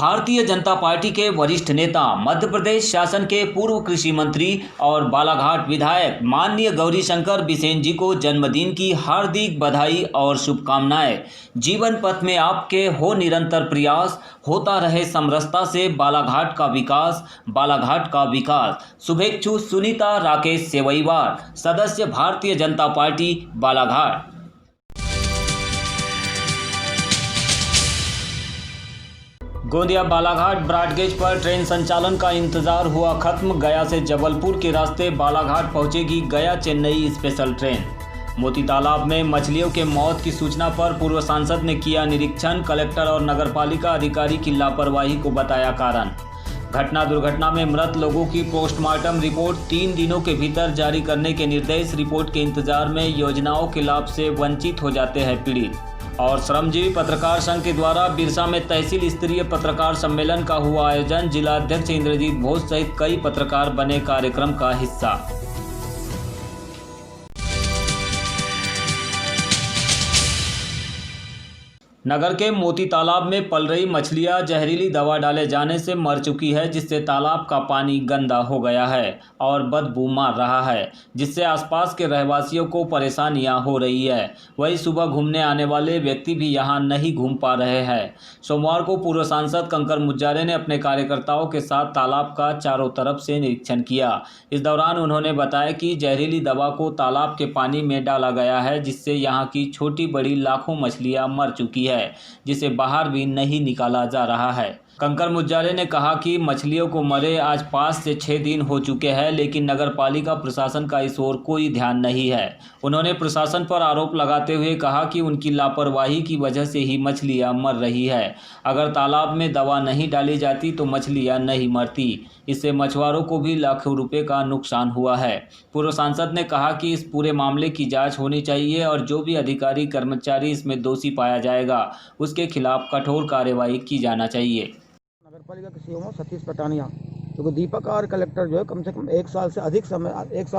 Bharatiya Janata party के वरिष्ठ नेता, मध्य प्रदेश शासन के पूर्व कृषि मंत्री और बालाघाट विधायक माननीय गौरीशंकर बिसेन जी को जन्मदिन की हार्दिक बधाई और शुभकामनाएं। जीवन पथ में आपके हो निरंतर प्रयास, होता रहे समरसता से बालाघाट का विकास, बालाघाट का विकास। शुभेच्छु सुनीता राकेश सेवईवार, सदस्य भारतीय जनता पार्टी बालाघाट। गोंदिया बालाघाट ब्रॉडगेज पर ट्रेन संचालन का इंतजार हुआ खत्म। गया से जबलपुर के रास्ते बालाघाट पहुंचेगी गया चेन्नई स्पेशल ट्रेन। मोती तालाब में मछलियों के मौत की सूचना पर पूर्व सांसद ने किया निरीक्षण। कलेक्टर और नगरपालिका अधिकारी की लापरवाही को बताया कारण। दुर्घटना में मृत लोगों की पोस्टमार्टम रिपोर्ट 3 दिनों के भीतर जारी करने के निर्देश। रिपोर्ट के इंतजार में योजनाओं के लाभ से वंचित हो जाते हैं पीड़ित। और श्रमजीवी पत्रकार संघ के द्वारा बिरसा में तहसील स्तरीय पत्रकार सम्मेलन का हुआ आयोजन। जिला अध्यक्ष इंद्रजीत घोष सहित कई पत्रकार बने कार्यक्रम का हिस्सा। नगर के मोती तालाब में पल रही मछलियां जहरीली दवा डाले जाने से मर चुकी है, जिससे तालाब का पानी गंदा हो गया है और बदबू मार रहा है, जिससे आसपास के रहवासियों को परेशानियां हो रही है। वहीं सुबह घूमने आने वाले व्यक्ति भी यहां नहीं घूम पा रहे हैं। सोमवार को पूर्व सांसद कंकर मुज्जारे ने अपने कार्यकर्ताओं के साथ तालाब का चारों तरफ से निरीक्षण किया। इस दौरान उन्होंने बताया कि जहरीली दवा को तालाब के पानी में डाला गया है, जिससे यहाँ की छोटी बड़ी लाखों मछलियां मर चुकी है, जिसे बाहर भी नहीं निकाला जा रहा है। कंकर मुज्जारे ने कहा कि मछलियों को मरे आज 5 से 6 दिन हो चुके हैं, लेकिन नगरपालिका प्रशासन का इस ओर कोई ध्यान नहीं है। उन्होंने प्रशासन पर आरोप लगाते हुए कहा कि उनकी लापरवाही की वजह से ही मछलियां मर रही है। अगर तालाब में दवा नहीं डाली जाती तो मछलियां नहीं मरती। इससे मछुआरों को भी लाखों रुपए का नुकसान हुआ है। पूर्व सांसद ने कहा कि इस पूरे मामले की जांच होनी चाहिए और जो भी अधिकारी कर्मचारी इसमें दोषी पाया जाएगा उसके खिलाफ कठोर कार्रवाई की जाना चाहिए। नगरपालिका के सीओ सतीश पटानिया, क्योंकि दीपक और कलेक्टर जो है कम से कम 1 साल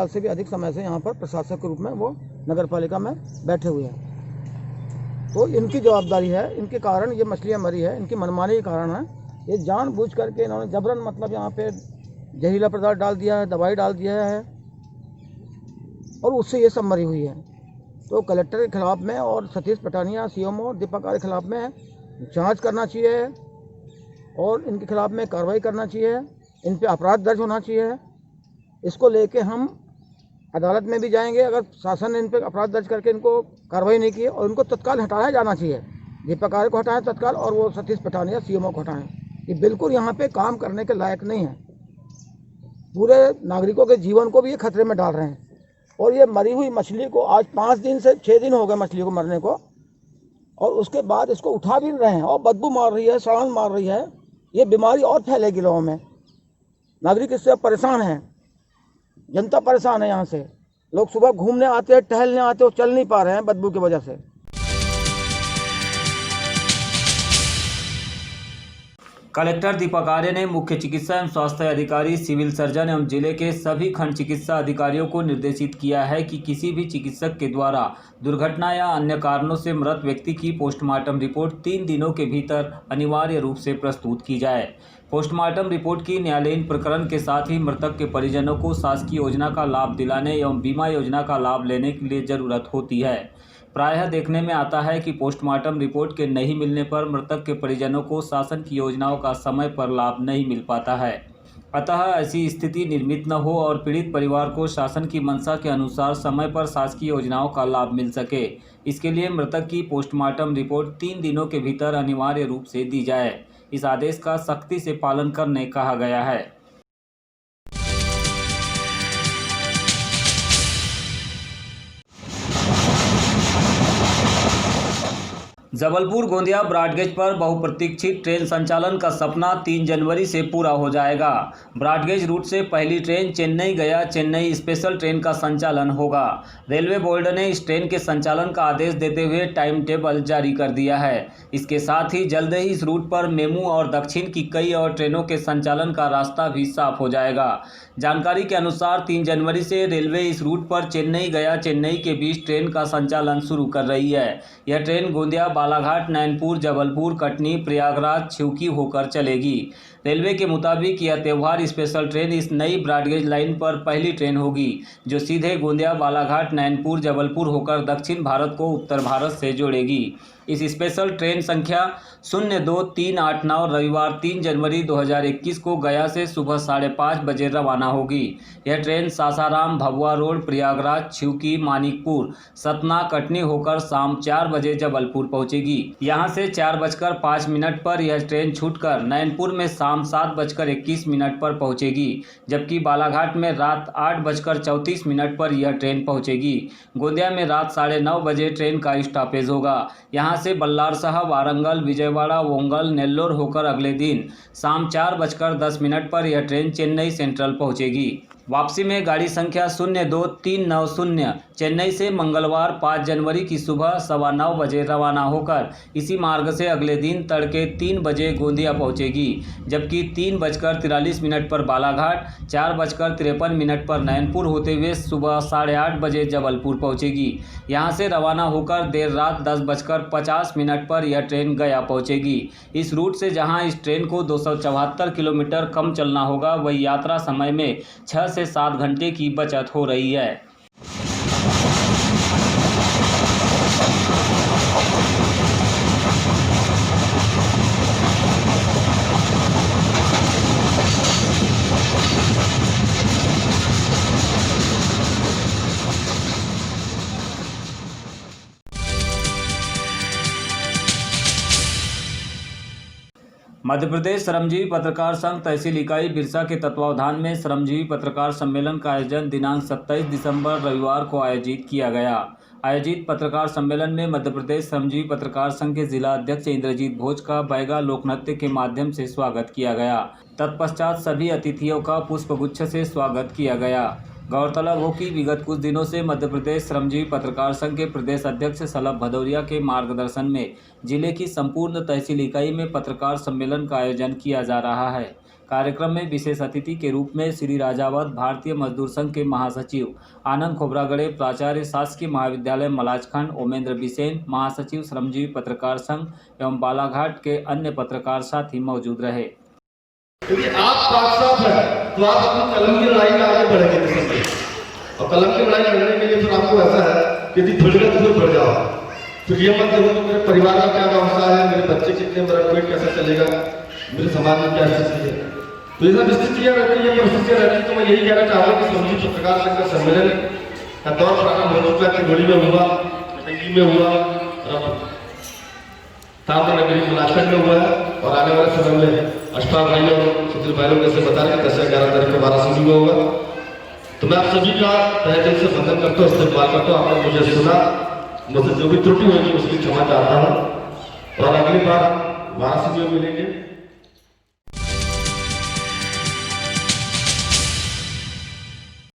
से भी अधिक समय से यहाँ पर प्रशासक के रूप में वो नगरपालिका में बैठे हुए हैं। तो इनकी जवाबदारी है, इनके कारण ये मछलियाँ मरी है, इनकी मनमानी के कारण है। ये जानबूझ करके इन्होंने जबरन मतलब यहाँ पे जहरीला पदार्थ डाल दिया है, दवाई डाल दिया है और उससे ये सब मरी हुई है। तो कलेक्टर के खिलाफ में और सतीश पटानिया सीओ और दीपक के खिलाफ में जाँच करना चाहिए और इनके खिलाफ में कार्रवाई करना चाहिए। इन पे अपराध दर्ज होना चाहिए। इसको लेके हम अदालत में भी जाएंगे अगर शासन ने इन पे अपराध दर्ज करके इनको कार्रवाई नहीं की, और इनको तत्काल हटाया जाना चाहिए। दीपक को हटाएं तत्काल और वो सतीश पठानिया सीएमओ को हटाएं। ये बिल्कुल यहाँ पे काम करने के लायक नहीं है। पूरे नागरिकों के जीवन को भी ये खतरे में डाल रहे हैं। और ये मरी हुई मछली को आज 5 दिन से 6 दिन हो गए मछली को मरने को, और उसके बाद इसको उठा भी रहे हैं और बदबू मार रही है, सड़ान मार रही है। ये बीमारी और फैलेगी लोगों में। नागरिक इससे परेशान हैं, जनता परेशान है। यहाँ से लोग सुबह घूमने आते हैं, टहलने आते हैं, चल नहीं पा रहे हैं बदबू की वजह से। कलेक्टर दीपक आर्य ने मुख्य चिकित्सा एवं स्वास्थ्य अधिकारी, सिविल सर्जन एवं जिले के सभी खंड चिकित्सा अधिकारियों को निर्देशित किया है कि किसी भी चिकित्सक के द्वारा दुर्घटना या अन्य कारणों से मृत व्यक्ति की पोस्टमार्टम रिपोर्ट 3 दिनों के भीतर अनिवार्य रूप से प्रस्तुत की जाए। पोस्टमार्टम रिपोर्ट की न्यायालयीन प्रकरण के साथ ही मृतक के परिजनों को शासकीय योजना का लाभ दिलाने एवं बीमा योजना का लाभ लेने के लिए जरूरत होती है। प्रायः देखने में आता है कि पोस्टमार्टम रिपोर्ट के नहीं मिलने पर मृतक के परिजनों को शासन की योजनाओं का समय पर लाभ नहीं मिल पाता है। अतः ऐसी स्थिति निर्मित न हो और पीड़ित परिवार को शासन की मंशा के अनुसार समय पर शासकीय योजनाओं का लाभ मिल सके, इसके लिए मृतक की पोस्टमार्टम रिपोर्ट 3 दिनों के भीतर अनिवार्य रूप से दी जाए। इस आदेश का सख्ती से पालन करने कहा गया है। जबलपुर गोंदिया ब्रॉडगेज पर बहुप्रतीक्षित ट्रेन संचालन का सपना 3 जनवरी से पूरा हो जाएगा। ब्रॉडगेज रूट से पहली ट्रेन चेन्नई गया चेन्नई स्पेशल ट्रेन का संचालन होगा। रेलवे बोर्ड ने इस ट्रेन के संचालन का आदेश देते हुए टाइम टेबल जारी कर दिया है। इसके साथ ही जल्द ही इस रूट पर मेमू और दक्षिण की कई और ट्रेनों के संचालन का रास्ता भी साफ हो जाएगा। जानकारी के अनुसार 3 जनवरी से रेलवे इस रूट पर चेन्नई गया चेन्नई के बीच ट्रेन का संचालन शुरू कर रही है। यह ट्रेन गोंदिया बालाघाट, नैनपुर, जबलपुर, कटनी, प्रयागराज, छिवकी होकर चलेगी। रेलवे के मुताबिक यह त्योहार स्पेशल ट्रेन इस नई ब्रॉडगेज लाइन पर पहली ट्रेन होगी जो सीधे गोंदिया, बालाघाट, नैनपुर, जबलपुर होकर दक्षिण भारत को उत्तर भारत से जोड़ेगी। इस स्पेशल ट्रेन संख्या 02389 रविवार 3 जनवरी 2021 को गया से सुबह 5:30 बजे रवाना होगी। यह ट्रेन सासाराम, भभुआ रोड, प्रयागराज, छिवकी, मानिकपुर, सतना, कटनी होकर शाम 4 बजे जबलपुर पहुंचेगी। यहां से 4:05 पर यह ट्रेन छूटकर नैनपुर में शाम 7:21 पर पहुंचेगी, जबकि बालाघाट में रात 8:34 पर यह ट्रेन पहुंचेगी। गोंदिया में रात 9:30 बजे ट्रेन का स्टॉपेज होगा। यहां से बल्लार साहब, वारंगल, विजयवाड़ा, वोंगल, नेल्लोर होकर अगले दिन शाम 4:10 पर यह ट्रेन चेन्नई सेंट्रल पहुंचेगी। वापसी में गाड़ी संख्या 02390 चेन्नई से मंगलवार 5 जनवरी की सुबह 9:15 बजे रवाना होकर इसी मार्ग से अगले दिन तड़के 3 बजे गोंदिया पहुंचेगी, जबकि 3:43 पर बालाघाट, 4:53 पर नैनपुर होते हुए सुबह 8:30 बजे जबलपुर पहुंचेगी। यहां से रवाना होकर देर रात 10:50 पर यह ट्रेन गया पहुंचेगी। इस रूट से जहां इस ट्रेन को 274 किलोमीटर कम चलना होगा, वही यात्रा समय में 6 से 7 घंटे की बचत हो रही है। मध्य प्रदेश श्रमजीवी पत्रकार संघ तहसील इकाई बिरसा के तत्वावधान में श्रमजीवी पत्रकार सम्मेलन का आयोजन दिनांक 27 दिसंबर रविवार को आयोजित किया गया। आयोजित पत्रकार सम्मेलन में मध्य प्रदेश श्रमजीवी पत्रकार संघ के जिला अध्यक्ष इंद्रजीत भोज का बैगा लोक नृत्य के माध्यम से स्वागत किया गया। तत्पश्चात सभी अतिथियों का पुष्पगुच्छ से स्वागत किया गया। गौरतलब हो कि विगत कुछ दिनों से मध्य प्रदेश श्रमजीवी पत्रकार संघ के प्रदेश अध्यक्ष सलभ भदौरिया के मार्गदर्शन में जिले की संपूर्ण तहसील इकाई में पत्रकार सम्मेलन का आयोजन किया जा रहा है। कार्यक्रम में विशेष अतिथि के रूप में श्री राजावत, भारतीय मजदूर संघ के महासचिव आनंद खोबरागड़े, प्राचार्य शासकीय महाविद्यालय मलाजखंड ओमेंद्र बिसेन, महासचिव श्रमजीवी पत्रकार संघ एवं बालाघाट के अन्य पत्रकार साथी मौजूद रहे। क्योंकि आप साफ है तो आप अपनी कलम की लड़ाई में आगे बढ़ेंगे और कलम की लड़ाई लड़ने के लिए फिर आपको ऐसा है कि यदि बढ़ेगा तो फिर बढ़ जाओ। फिर ये मत देखो कि मेरे परिवार का क्या व्यवस्था है, मेरे बच्चे कितने, मेरा पेट कैसे चलेगा, मेरे समाज में क्या स्थिति है। तो ये सब स्थितियाँ रहती है, परिस्थितियाँ रहती है। तो मैं यही कहना चाहूँगा कि श्रमजीवी पत्रकार संघ का सम्मेलन का दौर प्रारंभ हो चुका है। खिगड़ी में हुआ, टंगी में हुआ, ताम्रनगरी मलाजखंड में हुआ है और आने वाले समय में अष्टपाल भाई और सुधीर भाई ने बता रहे 10 से 11 तारीख को वाराणसी में होगा। तो मैं आप सभी का तहे दिल से वंदन करता हूँ, इस्तेमाल करता हूँ। आपने मुझे सुना, मुझसे जो भी त्रुटि होगी उसकी क्षमा चाहता हूँ और अगली बार वाराणसी में मिलेंगे।